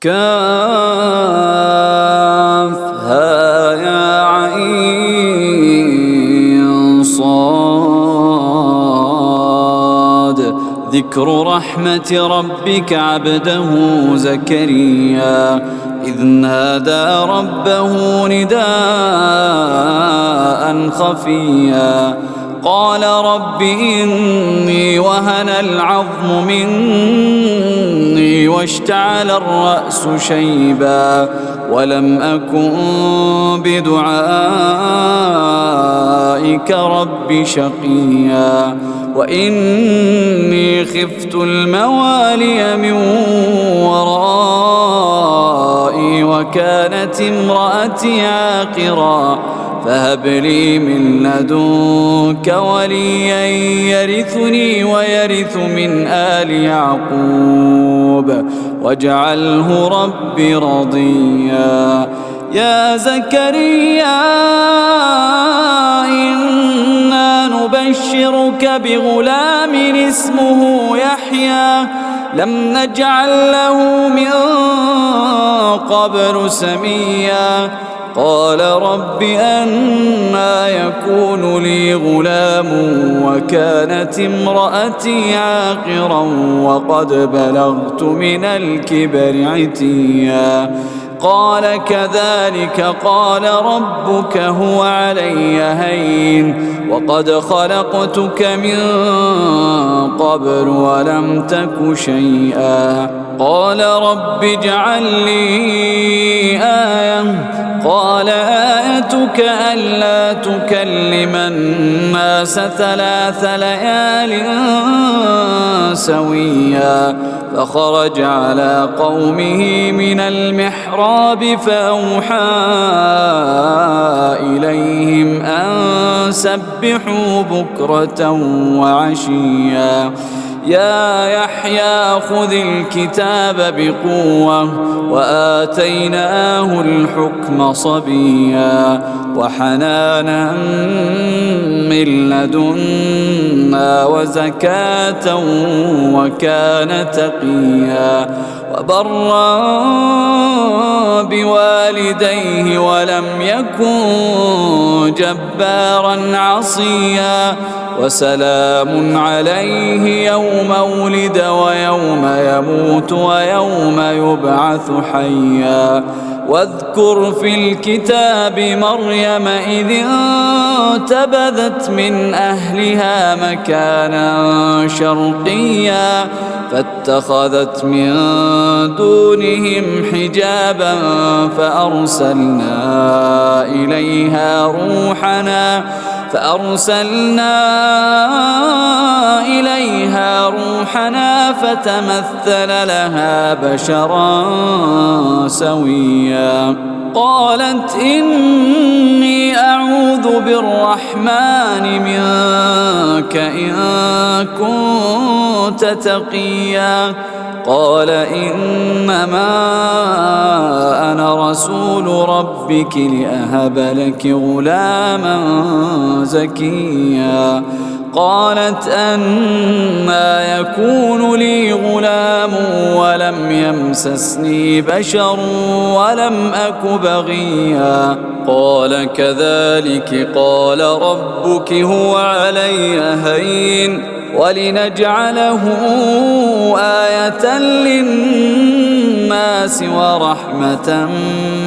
كافها يا عين صاد. ذكر رحمة ربك عبده زكريا إذ نادى ربه نداء خفيا قال رب إني وهن العظم مني واشتعل الرأس شيبا ولم أكن بدعائك رب شقيا وإني خفت الموالي من ورائي وكانت امرأتي عاقرا فهب لي من لدنك وليا يرثني ويرث من آل يعقوب واجعله رب رضيا. يا زكريا إنا نبشرك بغلام اسمه يحيى لم نجعل له من قبل سميا قال رب أنى يكون لي غلام وكانت امرأتي عاقرا وقد بلغت من الكبر عتيا قال كذلك قال ربك هو علي هين وقد خلقتك من قبل ولم تك شيئا قال رب اجعل لي آية قال آيتك ألا تكلم الناس 3 ليال سويا فخرج على قومه من المحراب فأوحى إليهم أن سبحوا بكرة وعشيا يا يحيى خذ الكتاب بقوة وآتيناه الحكم صبيا وحنانا من لدنا وزكاة وكان تقيا وبرا بوالديه ولم يكن جبارا عصيا وسلام عليه يوم ولد ويوم يموت ويوم يبعث حيا واذكر في الكتاب مريم إذ انتبذت من أهلها مكانا شرقيا فاتخذت من دونهم حجابا فأرسلنا إليها روحنا فتمثل لها بشرا سويا قالت إني أعوذ بالرحمن منك إن كنت تقيا قال إنما أنا رسول ربك لأهب لك غلاما زكيا قالت أنى يكون لي غلام ولم يمسسني بشر ولم أك بغيا قال كذلك قال ربك هو علي هين ولنجعله آية للناس ورحمة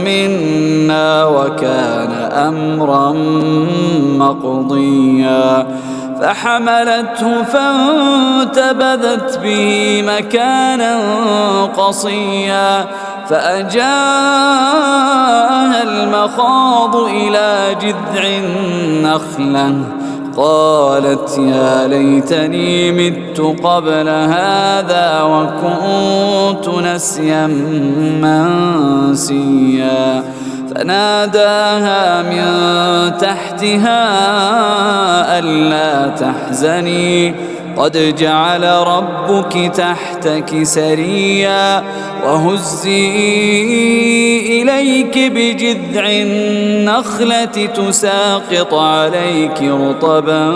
منا وكان أمرا مقضيا فحملته فانتبذت به مكانا قصيا فأجاءها المخاض إلى جذع النخلة قالت يا ليتني مت قبل هذا وكنت نسيا منسيا فناداها من تحتها ألا تحزني قد جعل ربك تحتك سريا وهزي إليك بجذع النخلة تساقط عليك رطبا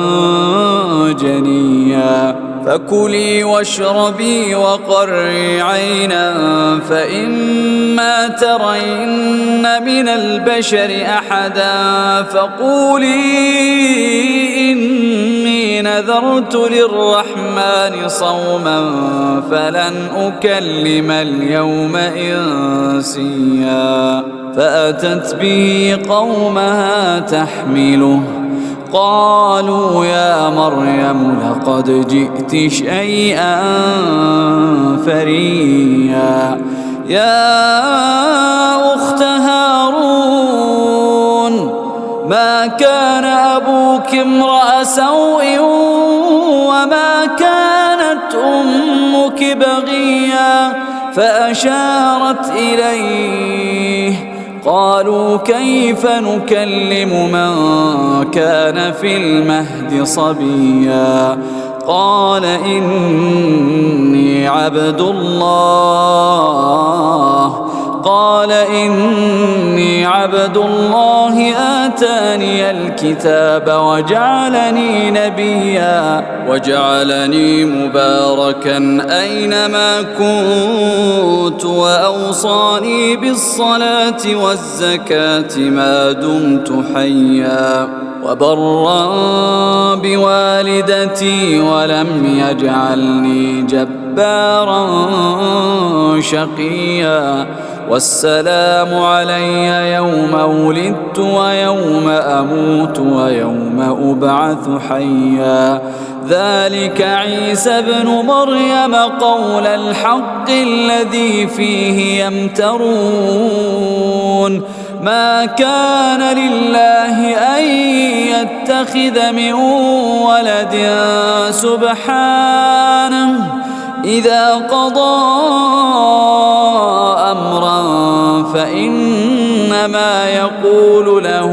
جنيا فكلي واشربي وقري عينا فإما ترين من البشر أحدا فقولي إني نذرت للرحمن صوما فلن أكلم اليوم إنسيا فأتت به قومها تحمله قالوا يا مريم لقد جئت شيئا فريا يا أخت هارون ما كان أبوك امرأ سوء وما كانت أمك بغيا فأشارت إليه قالوا كيف نكلم من كان في المهد صبيا قال إني عبد الله آتاني الكتاب وجعلني نبيا وجعلني مباركا أينما كنت وأوصاني بالصلاة والزكاة ما دمت حيا وبرا بوالدتي ولم يجعلني جبارا شقيا والسلام علي يوم ولدت ويوم أموت ويوم أبعث حيا ذلك عيسى بن مريم قول الحق الذي فيه يمترون ما كان لله أن يتخذ من ولد سبحانه إذا قضى أمرا فإنما يقول له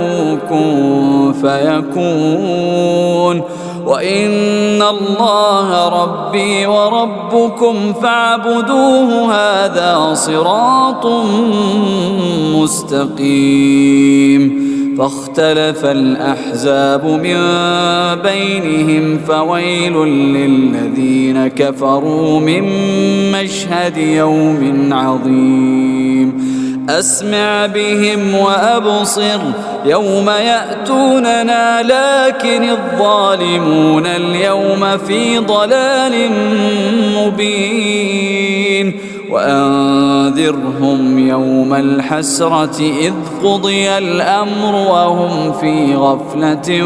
كن فيكون وإن الله ربي وربكم فاعبدوه هذا صراط مستقيم فاختلف الأحزاب من بينهم فويل للذين كفروا من مشهد يوم عظيم أسمع بهم وأبصر يوم يأتوننا لكن الظالمون اليوم في ضلال مبين وأنذرهم يوم الحسرة إذ قضي الأمر وهم في غفلة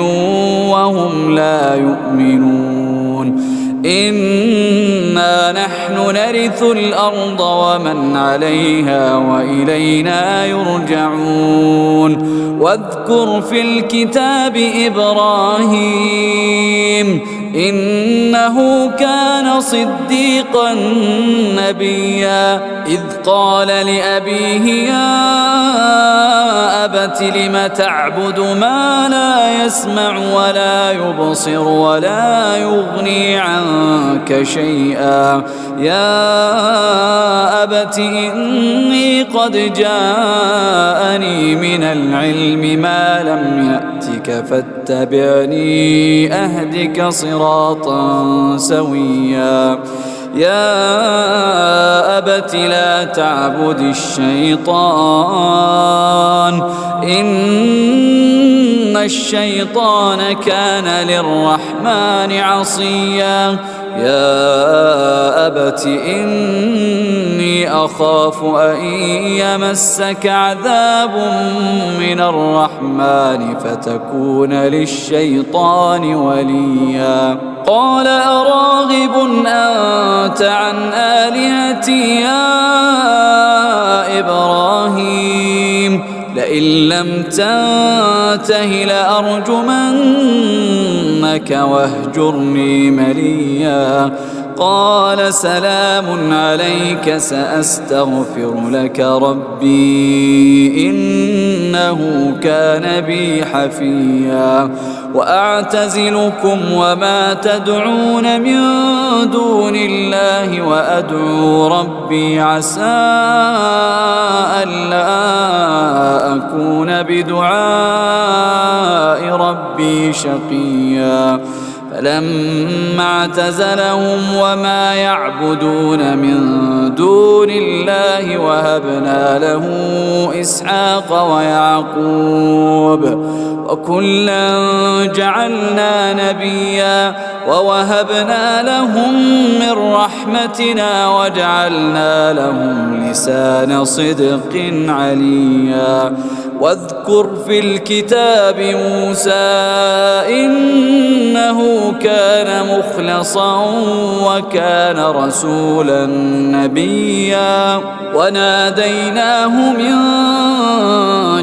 وهم لا يؤمنون إنا نحن نرث الأرض ومن عليها وإلينا يرجعون واذكر في الكتاب إبراهيم إنه كان صديقا نبيا إذ قال لأبيه يا أبت لم تعبد ما لا يسمع ولا يبصر ولا يغني عنك شيئا يا أبت إني قد جاءني من العلم ما لم يأتك فاتبعني أهدك صراطا سويا يا أبت لا تعبد الشيطان إن الشيطان كان للرحمن عصيا يا أبت إني أخاف أن يمسك عذاب من الرحمن فتكون للشيطان وليا قال أراغب أنت عن آلهتي يا إبراهيم لئن لم تنته لأرجمنك واهجرني مليا قال سلام عليك سأستغفر لك ربي إنه كان بي حفيا وأعتزلكم وما تدعون من دون الله وأدعو ربي عسى ألا أكون بدعاء ربي شقيا فلما اعتزلهم وما يعبدون من دون الله وهبنا له إسحاق ويعقوب وكلا جعلنا نبيا ووهبنا لهم من رحمتنا وجعلنا لهم لسان صدق عليا واذكر في الكتاب موسى إنه كان مخلصا وكان رسولا نبيا وناديناه من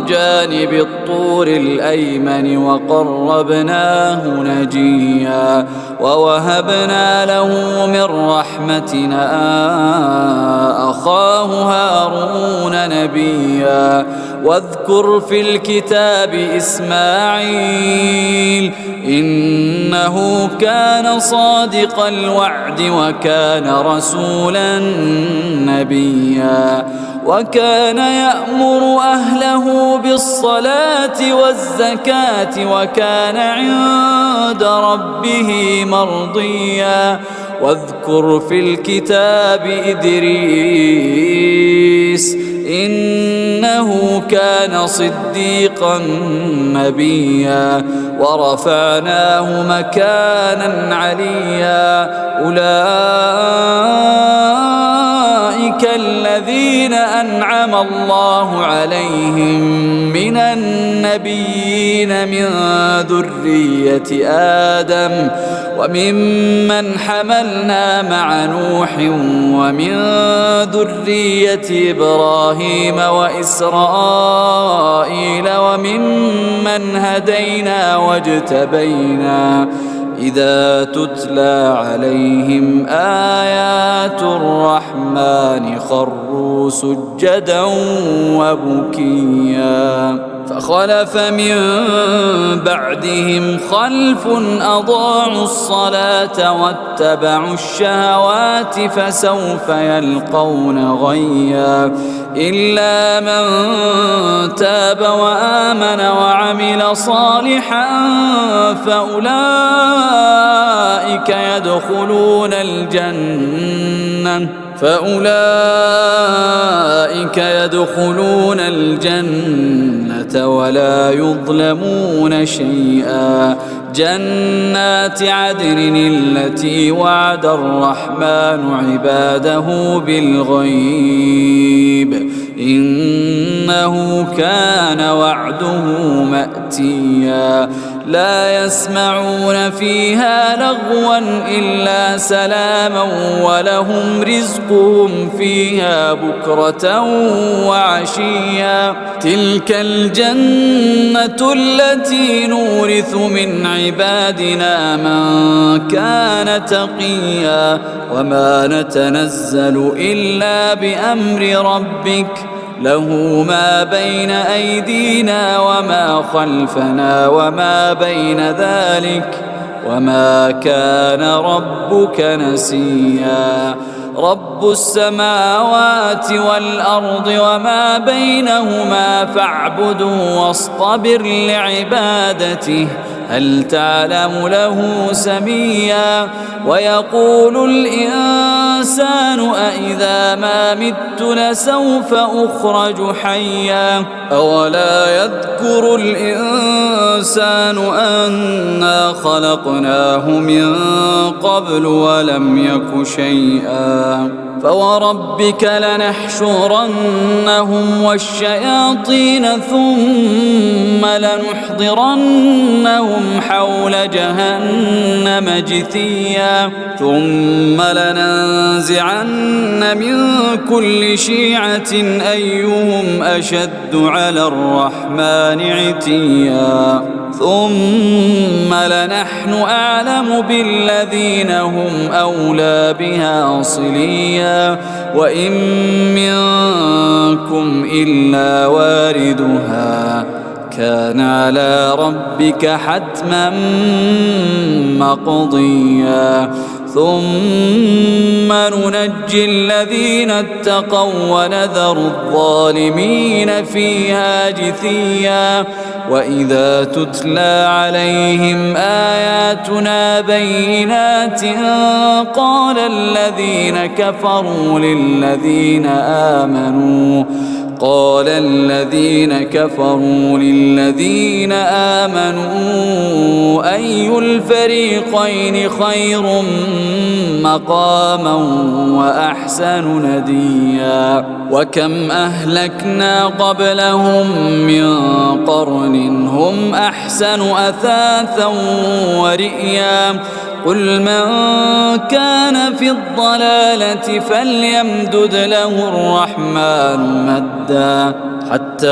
جانب الطور الأيمن وقربناه نجيا ووهبنا له من رحمتنا أخاه هارون نبيا واذكر في الكتاب إسماعيل إنه كان صادق الوعد وكان رسولا نبيا وكان يأمر أهله بالصلاة والزكاة وكان عند ربه مرضيا واذكر في الكتاب إدريس إنه كان صديقا نبيا ورفعناه مكانا عليا أولئك الذين أنعم الله عليهم من النبيين من ذرية آدم وممن حملنا مع نوح ومن ذرية إبراهيم وإسرائيل وممن هدينا واجتبينا إذا تتلى عليهم آيات الرحمن خروا سجدا وبكيا فخلف من بعدهم خلف أضاعوا الصلاة واتبعوا الشهوات فسوف يلقون غيا إلا من تاب وآمن وعمل صالحا فأولئك يدخلون الجنة ولا يظلمون شيئا جنات عدن التي وعد الرحمن عباده بالغيب إنه كان وعده مأتيا لا يسمعون فيها لغوا إلا سلاما ولهم رزقهم فيها بكرة وعشيا تلك الجنة التي نورث من عبادنا من كان تقيا وما نتنزل إلا بأمر ربك له ما بين أيدينا وما خلفنا وما بين ذلك وما كان ربك نسيا رب السماوات والأرض وما بينهما فاعبده واصطبر لعبادته هل تعلم له سميا ويقول الإنسان أإذا ما مت لسوف أخرج حيا أولا يذكر الإنسان أنا خلقناه من قبل ولم يك شيئا فوربك لنحشرنهم والشياطين ثم لنحضرنهم حول جهنم جثيا ثم لننزعن من كل شيعة أيهم أشد على الرحمن عتيا ثم لنحن أعلم بالذين هم أولى بها صليا وإن منكم إلا واردها كان على ربك حتما مقضيا ثم ننجي الذين اتقوا ونذر الظالمين فيها جثيا وإذا تتلى عليهم آياتنا بينات قال الذين كفروا للذين آمنوا أي الفريقين خير مقاما وأحسن نديا وكم أهلكنا قبلهم من قرن هم أحسن أثاثا ورئيا قل من كان في الضلالة فليمدد له الرحمن مدا حتى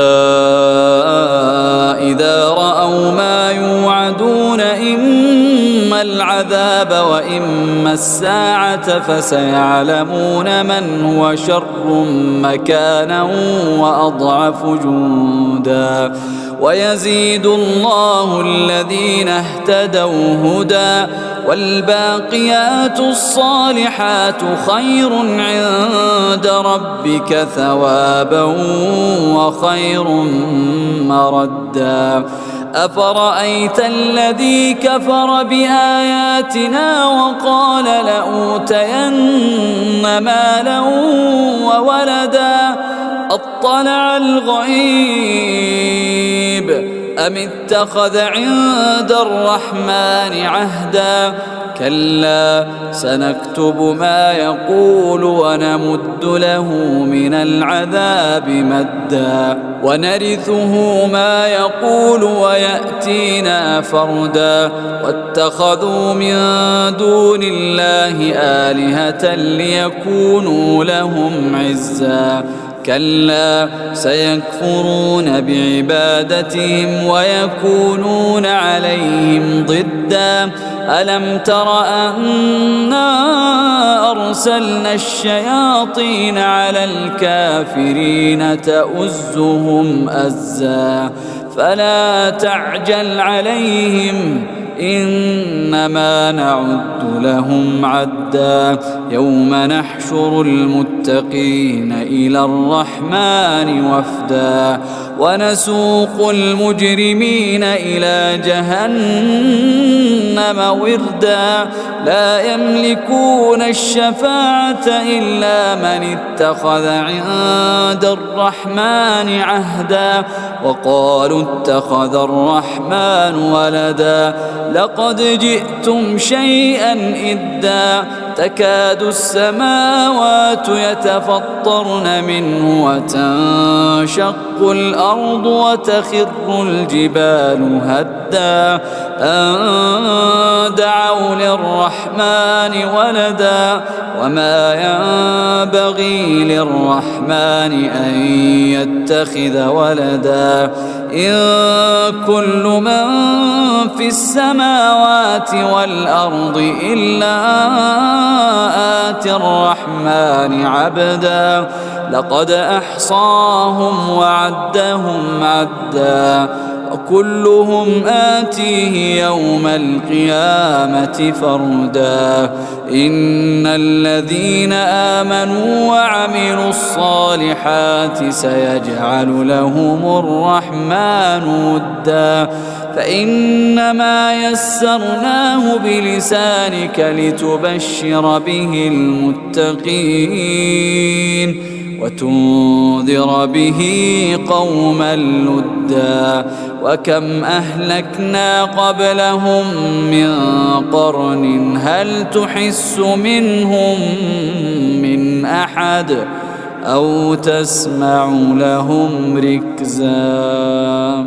إذا رأوا ما يوعدون إما العذاب وإما الساعة فسيعلمون من هو شر مكانا وأضعف جندا ويزيد الله الذين اهتدوا هدى والباقيات الصالحات خير عند ربك ثوابا وخير مردا أفرأيت الذي كفر بآياتنا وقال لأوتين مالا وولدا أطلع الغيب أم اتخذ عند الرحمن عهدا كلا سنكتب ما يقول ونمد له من العذاب مدا ونرثه ما يقول ويأتينا فردا واتخذوا من دون الله آلهة ليكونوا لهم عزا كلا سيكفرون بعبادتهم ويكونون عليهم ضدا ألم تر أنا أرسلنا الشياطين على الكافرين تؤزهم أزا فلا تعجل عليهم إنما نعد لهم عدا يوم نحشر المتقين إلى الرحمن وفدا ونسوق المجرمين إلى جهنم وردا لا يملكون الشفاعة إلا من اتخذ عند الرحمن عهدا وقالوا اتخذ الرحمن ولدا لقد جئتم شيئا إدا تكاد السماوات يتفطرن منه وتنشق الأرض وتخر الجبال هدا أن دعوا للرحمن ولدا وما ينبغي للرحمن أن يتخذ ولدا إن كل من في السماوات والأرض إلا آتي الرحمن عبدا لقد أحصاهم وعدهم عدا وكلهم آتيه يوم القيامة فردا إن الذين آمنوا وعملوا الصالحات سيجعل لهم الرحمن ودا فإنما يسرناه بلسانك لتبشر به المتقين وتنذر به قوما لدا وكم أهلكنا قبلهم من قرن هل تحس منهم من أحد أو تسمع لهم ركزا